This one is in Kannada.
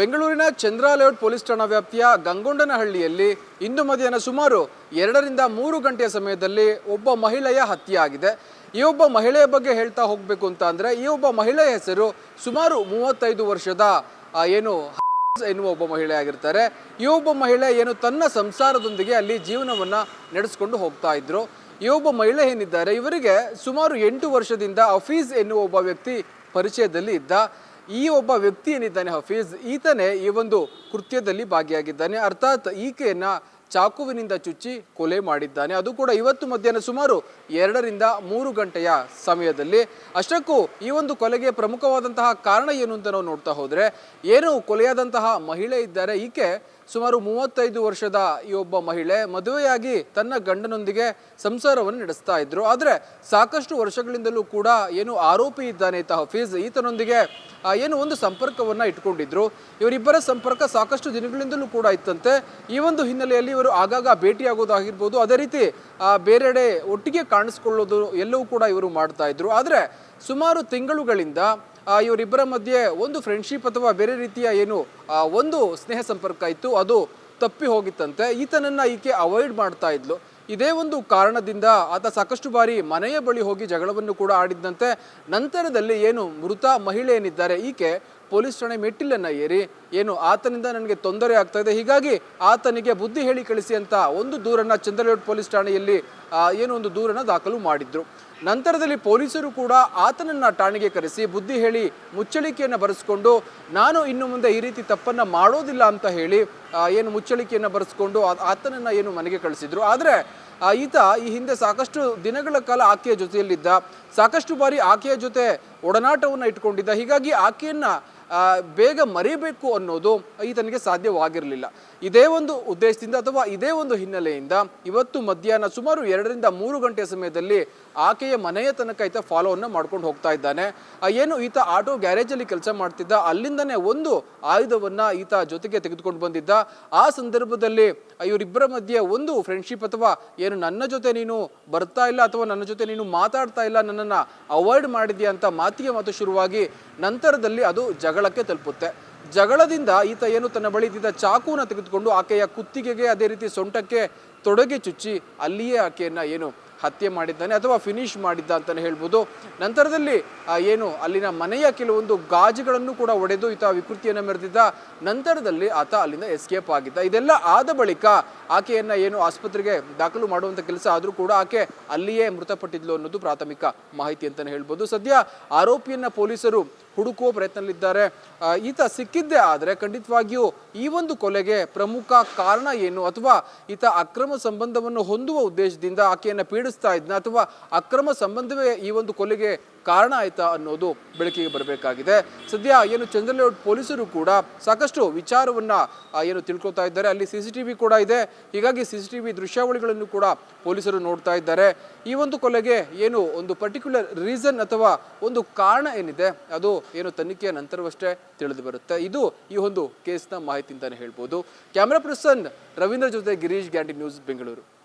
ಬೆಂಗಳೂರಿನ ಚಂದ್ರ ಲೇಔಟ್ ಪೊಲೀಸ್ ಠಾಣಾ ವ್ಯಾಪ್ತಿಯ ಗಂಗೊಂಡನಹಳ್ಳಿಯಲ್ಲಿ ಇಂದು ಮಧ್ಯಾಹ್ನ ಸುಮಾರು 2ರಿಂದ 3 ಗಂಟೆಯ ಸಮಯದಲ್ಲಿ ಒಬ್ಬ ಮಹಿಳೆಯ ಹತ್ಯೆಯಾಗಿದೆ. ಈ ಒಬ್ಬ ಮಹಿಳೆಯ ಬಗ್ಗೆ ಹೇಳ್ತಾ ಹೋಗಬೇಕು ಅಂತ ಅಂದ್ರೆ ಈ ಒಬ್ಬ ಮಹಿಳೆಯ ಹೆಸರು ಸುಮಾರು 35 ವರ್ಷದ ಎನ್ನುವ ಒಬ್ಬ ಮಹಿಳೆ ಆಗಿರ್ತಾರೆ. ಈ ಒಬ್ಬ ಮಹಿಳೆ ತನ್ನ ಸಂಸಾರದೊಂದಿಗೆ ಅಲ್ಲಿ ಜೀವನವನ್ನ ನಡೆಸಿಕೊಂಡು ಹೋಗ್ತಾ ಇದ್ರು. ಈ ಒಬ್ಬ ಮಹಿಳೆ ಏನಿದ್ದಾರೆ ಇವರಿಗೆ ಸುಮಾರು 8 ವರ್ಷದಿಂದ ಹಫೀಜ್ ಎನ್ನುವ ಒಬ್ಬ ವ್ಯಕ್ತಿ ಪರಿಚಯದಲ್ಲಿ ಇದ್ದ. ಈ ಒಬ್ಬ ವ್ಯಕ್ತಿ ಏನಿದ್ದಾನೆ ಹಫೀಜ್, ಈತನೇ ಈ ಒಂದು ಕೃತ್ಯದಲ್ಲಿ ಭಾಗಿಯಾಗಿದ್ದಾನೆ. ಅರ್ಥಾತ್ ಈಕೆಯನ್ನ ಚಾಕುವಿನಿಂದ ಚುಚ್ಚಿ ಕೊಲೆ ಮಾಡಿದ್ದಾನೆ. ಅದು ಕೂಡ ಇವತ್ತು ಮಧ್ಯಾಹ್ನ ಸುಮಾರು 2ರಿಂದ 3 ಗಂಟೆಯ ಸಮಯದಲ್ಲಿ. ಅಷ್ಟಕ್ಕೂ ಈ ಒಂದು ಕೊಲೆಗೆ ಪ್ರಮುಖವಾದಂತಹ ಕಾರಣ ಏನು ಅಂತ ನಾವು ನೋಡ್ತಾ ಹೋದ್ರೆ, ಕೊಲೆಯಾದಂತಹ ಮಹಿಳೆ ಇದ್ದಾರೆ, ಈಕೆ ಸುಮಾರು 35 ವರ್ಷದ ಈ ಒಬ್ಬ ಮಹಿಳೆ ಮದುವೆಯಾಗಿ ತನ್ನ ಗಂಡನೊಂದಿಗೆ ಸಂಸಾರವನ್ನು ನಡೆಸ್ತಾ ಇದ್ರು. ಆದರೆ ಸಾಕಷ್ಟು ವರ್ಷಗಳಿಂದಲೂ ಕೂಡ ಆರೋಪಿ ಇದ್ದಾನೆ ಈತ ಹಫೀಜ್, ಈತನೊಂದಿಗೆ ಒಂದು ಸಂಪರ್ಕವನ್ನ ಇಟ್ಕೊಂಡಿದ್ರು. ಇವರಿಬ್ಬರ ಸಂಪರ್ಕ ಸಾಕಷ್ಟು ದಿನಗಳಿಂದಲೂ ಕೂಡ ಇತ್ತಂತೆ. ಈ ಒಂದು ಹಿನ್ನೆಲೆಯಲ್ಲಿ ಇವರು ಆಗಾಗ ಭೇಟಿಯಾಗೋದಾಗಿರ್ಬೋದು, ಅದೇ ರೀತಿ ಬೇರೆಡೆ ಒಟ್ಟಿಗೆ ಕಾಣಿಸ್ಕೊಳ್ಳೋದು ಎಲ್ಲವೂ ಕೂಡ ಇವರು ಮಾಡ್ತಾ ಇದ್ರು. ಆದರೆ ಸುಮಾರು ತಿಂಗಳುಗಳಿಂದ ಇವರಿಬ್ಬರ ಮಧ್ಯೆ ಒಂದು ಫ್ರೆಂಡ್ಶಿಪ್ ಅಥವಾ ಬೇರೆ ರೀತಿಯ ಒಂದು ಸ್ನೇಹ ಸಂಪರ್ಕ ಇತ್ತು, ಅದು ತಪ್ಪಿ ಹೋಗಿತ್ತಂತೆ. ಈತನನ್ನ ಈಕೆ ಅವಾಯ್ಡ್ ಮಾಡ್ತಾ ಇದ್ಲು. ಇದೇ ಒಂದು ಕಾರಣದಿಂದ ಆತ ಸಾಕಷ್ಟು ಬಾರಿ ಮನೆಯ ಬಳಿ ಹೋಗಿ ಜಗಳವನ್ನು ಕೂಡ ಆಡಿದ್ದಂತೆ. ನಂತರದಲ್ಲಿ ಮೃತ ಮಹಿಳೆ ಏನಿದ್ದಾರೆ ಈಕೆ ಪೊಲೀಸ್ ಠಾಣೆ ಮೆಟ್ಟಿಲನ್ನ ಏರಿ ಆತನಿಂದ ನನಗೆ ತೊಂದರೆ ಆಗ್ತಾ ಇದೆ, ಹೀಗಾಗಿ ಆತನಿಗೆ ಬುದ್ಧಿ ಹೇಳಿ ಕಳಿಸಿ ಅಂತ ಒಂದು ದೂರನ್ನ ಚಂದ್ರಲೇಔಟ್ ಪೊಲೀಸ್ ಠಾಣೆಯಲ್ಲಿ ಒಂದು ದೂರನ್ನ ದಾಖಲು ಮಾಡಿದ್ರು. ನಂತರದಲ್ಲಿ ಪೊಲೀಸರು ಕೂಡ ಆತನನ್ನ ಠಾಣೆಗೆ ಕರೆಸಿ ಬುದ್ಧಿ ಹೇಳಿ ಮುಚ್ಚಳಿಕೆಯನ್ನು ಬರೆಸ್ಕೊಂಡು ನಾನು ಇನ್ನು ಮುಂದೆ ಈ ರೀತಿ ತಪ್ಪನ್ನ ಮಾಡೋದಿಲ್ಲ ಅಂತ ಹೇಳಿ ಮುಚ್ಚಳಿಕೆಯನ್ನು ಬರೆಸ್ಕೊಂಡು ಆತನನ್ನ ಮನೆಗೆ ಕಳಿಸಿದ್ರು. ಆದರೆ ಈತ ಈ ಹಿಂದೆ ಸಾಕಷ್ಟು ದಿನಗಳ ಕಾಲ ಆಕೆಯ ಜೊತೆಯಲ್ಲಿದ್ದ, ಸಾಕಷ್ಟು ಬಾರಿ ಆಕೆಯ ಜೊತೆ ಒಡನಾಟವನ್ನು ಇಟ್ಕೊಂಡಿದ್ದ. ಹೀಗಾಗಿ ಆಕೆಯನ್ನ ಬೇಗ ಮರೆಯಬೇಕು ಅನ್ನೋದು ಈತನಿಗೆ ಸಾಧ್ಯವಾಗಿರಲಿಲ್ಲ. ಇದೇ ಒಂದು ಉದ್ದೇಶದಿಂದ ಅಥವಾ ಇದೇ ಒಂದು ಹಿನ್ನೆಲೆಯಿಂದ ಇವತ್ತು ಮಧ್ಯಾಹ್ನ ಸುಮಾರು 2ರಿಂದ 3 ಗಂಟೆಯ ಸಮಯದಲ್ಲಿ ಆಕೆಯ ಮನೆಯ ತನಕ ಈತ ಫಾಲೋವನ್ನು ಮಾಡ್ಕೊಂಡು ಹೋಗ್ತಾ ಇದ್ದಾನೆ. ಈತ ಆಟೋ ಗ್ಯಾರೇಜಲ್ಲಿ ಕೆಲಸ ಮಾಡ್ತಿದ್ದ, ಅಲ್ಲಿಂದನೇ ಒಂದು ಆಯುಧವನ್ನ ಈತ ಜೊತೆಗೆ ತೆಗೆದುಕೊಂಡು ಬಂದಿದ್ದ. ಆ ಸಂದರ್ಭದಲ್ಲಿ ಇವರಿಬ್ಬರ ಮಧ್ಯೆ ಒಂದು ಫ್ರೆಂಡ್ಶಿಪ್ ಅಥವಾ ನನ್ನ ಜೊತೆ ನೀನು ಬರ್ತಾ ಇಲ್ಲ ಅಥವಾ ನನ್ನ ಜೊತೆ ನೀನು ಮಾತಾಡ್ತಾ ಇಲ್ಲ, ನನ್ನನ್ನ ಅವಾಯ್ಡ್ ಮಾಡಿದ್ಯಾ ಅಂತ ಮಾತಿಗೆ ಮಾತು ಶುರುವಾಗಿ ನಂತರದಲ್ಲಿ ಅದು ಜಗಳಕ್ಕೆ ತಲುಪುತ್ತೆ. ಜಗಳದಿಂದ ಈತ ತನ್ನ ಬಳಿ ಇದ್ದ ಚಾಕುವನ್ನು ತೆಗೆದುಕೊಂಡು ಆಕೆಯ ಕುತ್ತಿಗೆಗೆ ಅದೇ ರೀತಿ ಸೊಂಟಕ್ಕೆ ತೊಡಗೆ ಚುಚ್ಚಿ ಅಲ್ಲಿಯೇ ಆಕೆಯನ್ನ ಹತ್ಯೆ ಮಾಡಿದ್ದಾನೆ ಅಥವಾ ಫಿನಿಶ್ ಮಾಡಿದ್ದ ಅಂತಾನೆ ಹೇಳ್ಬೋದು. ನಂತರದಲ್ಲಿ ಅಲ್ಲಿನ ಮನೆಯ ಕೆಲವೊಂದು ಗಾಜುಗಳನ್ನು ಕೂಡ ಒಡೆದು ಈತ ವಿಕೃತಿಯನ್ನು ಮೆರೆದಿದ್ದ. ನಂತರದಲ್ಲಿ ಆತ ಅಲ್ಲಿಂದ ಎಸ್ಕೇಪ್ ಆಗಿದ್ದ. ಇದೆಲ್ಲ ಆದ ಬಳಿಕ ಆಕೆಯನ್ನ ಆಸ್ಪತ್ರೆಗೆ ದಾಖಲು ಮಾಡುವಂತ ಕೆಲಸ ಆದರೂ ಕೂಡ ಆಕೆ ಅಲ್ಲಿಯೇ ಮೃತಪಟ್ಟಿದ್ಲು ಅನ್ನೋದು ಪ್ರಾಥಮಿಕ ಮಾಹಿತಿ ಅಂತಾನೆ ಹೇಳ್ಬೋದು. ಸದ್ಯ ಆರೋಪಿಯನ್ನ ಪೊಲೀಸರು ಹುಡುಕುವ ಪ್ರಯತ್ನದಲ್ಲಿದ್ದಾರೆ. ಈತ ಸಿಕ್ಕಿದ್ದೇ ಆದರೆ ಖಂಡಿತವಾಗಿಯೂ ಈ ಒಂದು ಕೊಲೆಗೆ ಪ್ರಮುಖ ಕಾರಣ ಅಥವಾ ಈತ ಅಕ್ರಮ ಸಂಬಂಧವನ್ನು ಹೊಂದುವ ಉದ್ದೇಶದಿಂದ ಆಕೆಯನ್ನ ಪೀಡಿಸ್ತಾ ಇದ್ನ ಅಥವಾ ಅಕ್ರಮ ಸಂಬಂಧವೇ ಈ ಒಂದು ಕೊಲೆಗೆ ಕಾರಣ ಆಯ್ತಾ ಅನ್ನೋದು ಬೆಳಕಿಗೆ ಬರಬೇಕಾಗಿದೆ. ಸದ್ಯ ಚಂದ್ರಲೇಔಟ್ ಪೊಲೀಸರು ಕೂಡ ಸಾಕಷ್ಟು ವಿಚಾರವನ್ನ ತಿಳ್ಕೊತಾ ಇದ್ದಾರೆ. ಅಲ್ಲಿ CCTV ಕೂಡ ಇದೆ, ಹೀಗಾಗಿ CCTV ದೃಶ್ಯಾವಳಿಗಳನ್ನು ಕೂಡ ಪೊಲೀಸರು ನೋಡ್ತಾ ಇದ್ದಾರೆ. ಈ ಒಂದು ಕೊಲೆಗೆ ಒಂದು ಪರ್ಟಿಕ್ಯುಲರ್ ರೀಸನ್ ಅಥವಾ ಒಂದು ಕಾರಣ ಏನಿದೆ ಅದು ತನಿಖೆಯ ನಂತರವಷ್ಟೇ ತಿಳಿದು ಬರುತ್ತೆ. ಇದು ಈ ಒಂದು ಕೇಸ್ನ ಮಾಹಿತಿ ಅಂತಾನೆ ಹೇಳ್ಬೋದು. ಕ್ಯಾಮರಾ ಪರ್ಸನ್ ರವೀಂದ್ರ ಜೊತೆ ಗಿರೀಶ್, ಗ್ಯಾಂಡಿ ನ್ಯೂಸ್, ಬೆಂಗಳೂರು.